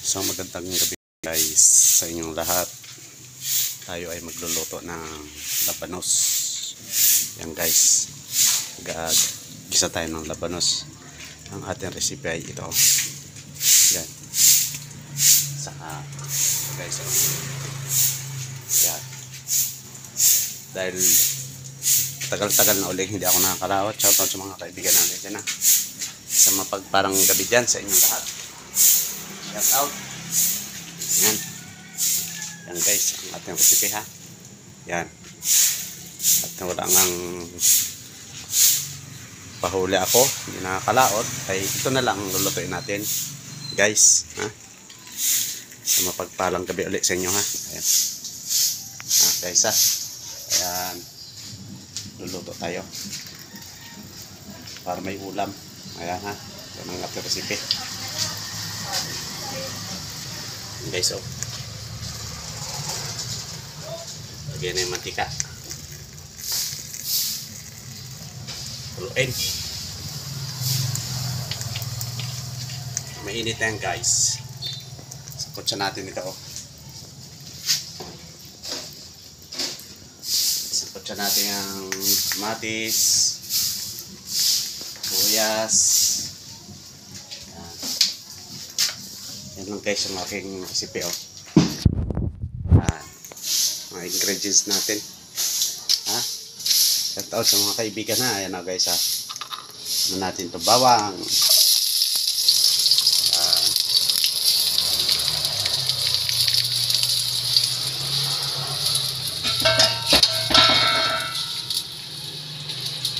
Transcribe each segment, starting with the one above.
Isang magandang gabi guys sa inyong lahat. Tayo ay magluluto ng labanos. Yan guys, gisa tayo ng labanos. Ang ating recipe ay ito. Yan. Saka guys, yan. Dahil tagal-tagal na ulit hindi ako nakakalaot. Shoutout sa mga kaibigan natin dyan, sa mapagparang gabi dyan sa inyong lahat. Shout out. Yan. Yan guys, ang ating recipe ha. Yan. At wala ngang pahuli ako, hindi nakakalaot, ay ito na lang ang lulutuin natin guys ha. Sa mapagpalang gabi ulit sa inyo ha. Ayan. Ha guys ha. Ayan. Luluto tayo para may ulam. Ayan ha. Ito ang ating recipe guys. Oh, lagyan na yung mantika, kuluin. Mainit na yan guys. Sakot siya natin ito. Sakot siya natin ang kamatis, buyas. Yan lang guys ang aking recipe. Mga ingredients natin ha. Shout out sa mga kaibigan ha. Ayan na guys ha. Ano natin ito, bawang.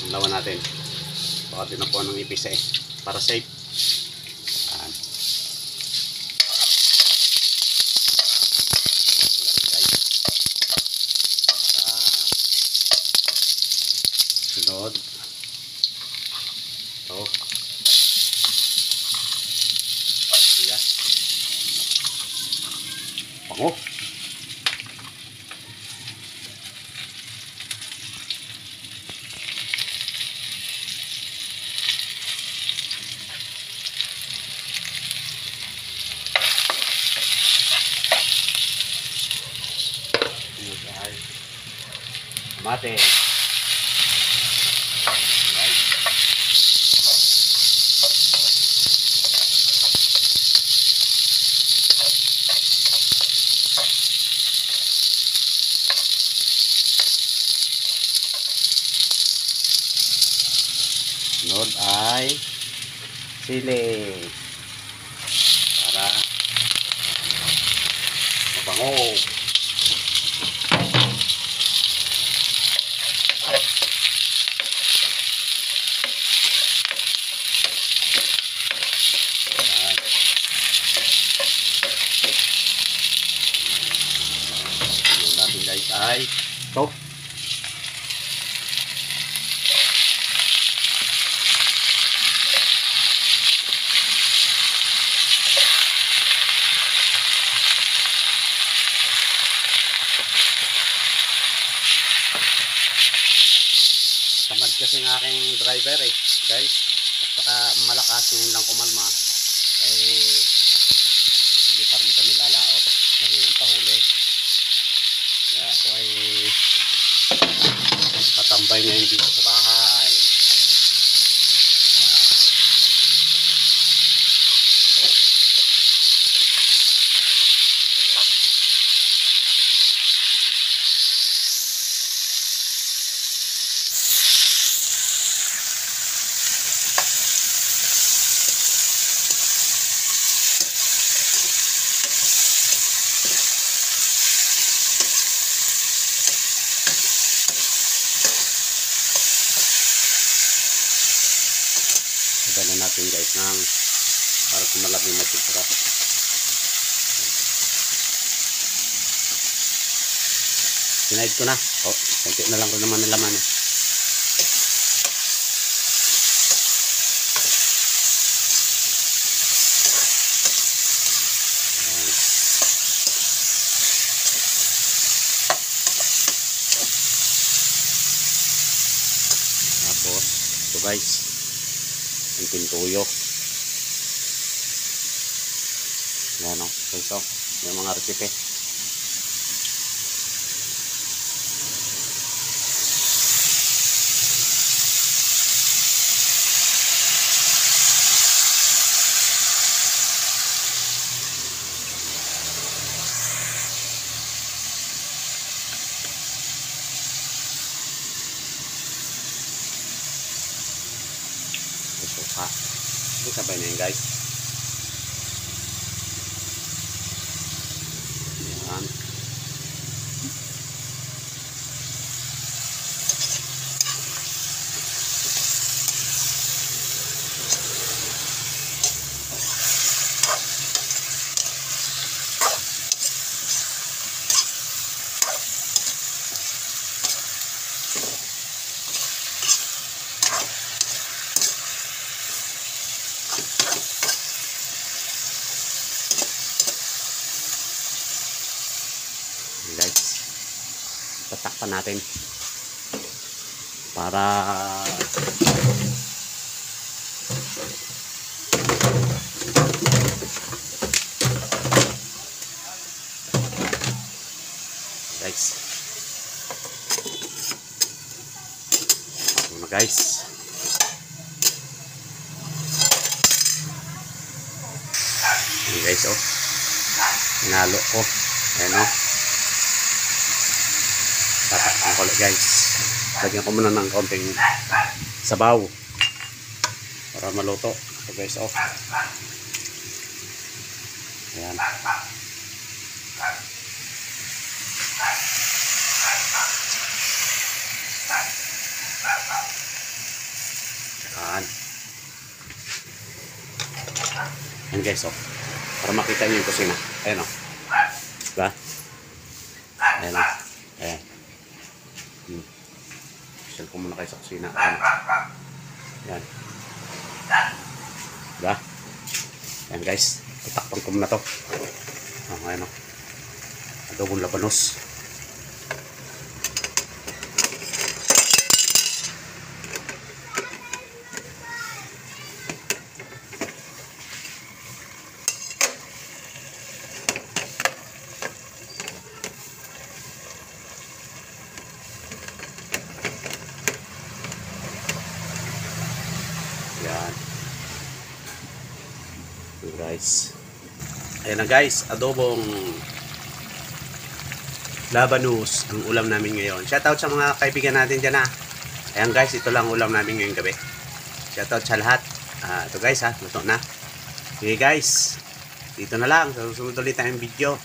Ang lawan natin. Baka tinapuan ng ipis para safe. Sunod ito, yes, bango. Mate. Sunod ay sili para mabango. Yung natin guys ay ito. Tamad kasi ng aking driver guys, at saka malakas yung lang kumalma hindi pa rin kami lalaot, mahirang pahuli. Kaya ako ay patambay ngayon dito sa bahay. Ito na natin guys ng para kumalab yung matitira. Sinaid ko na. Oh, konti na lang rin naman ang laman Tapos ito guys, ang pintuyo. Yan o. Okay, so, yung mga recipe. Suka. Ito sabay na yun guys. Yan. Guys, tatakpan natin para guys, muna guys. Ayan guys, oh, hinalo ko. Ayan oh, tatakpan ko ulit guys. Lagyan ko muna ng konting sabaw para maluto. So guys, oh, ayan. Ayan. Ayan guys, oh, para makita nyo yung kusina. Ayan oh, diba? Ayan oh, ayan. Shell ko muna kayo sa kusina. Ayan. Ayan. Diba? Ayan guys, tatakpan ko muna to. Ayan oh, adobong labanos. Yan. So guys, ayan na guys, adobong labanos ang ulam namin ngayon. Shoutout sa mga kaibigan natin dyan ha. Ayan guys, ito lang ulam namin ngayong gabi. Shoutout sa lahat. Ito guys ha, luto na. Okay guys, dito na lang. Sa susunod ulit tayong video.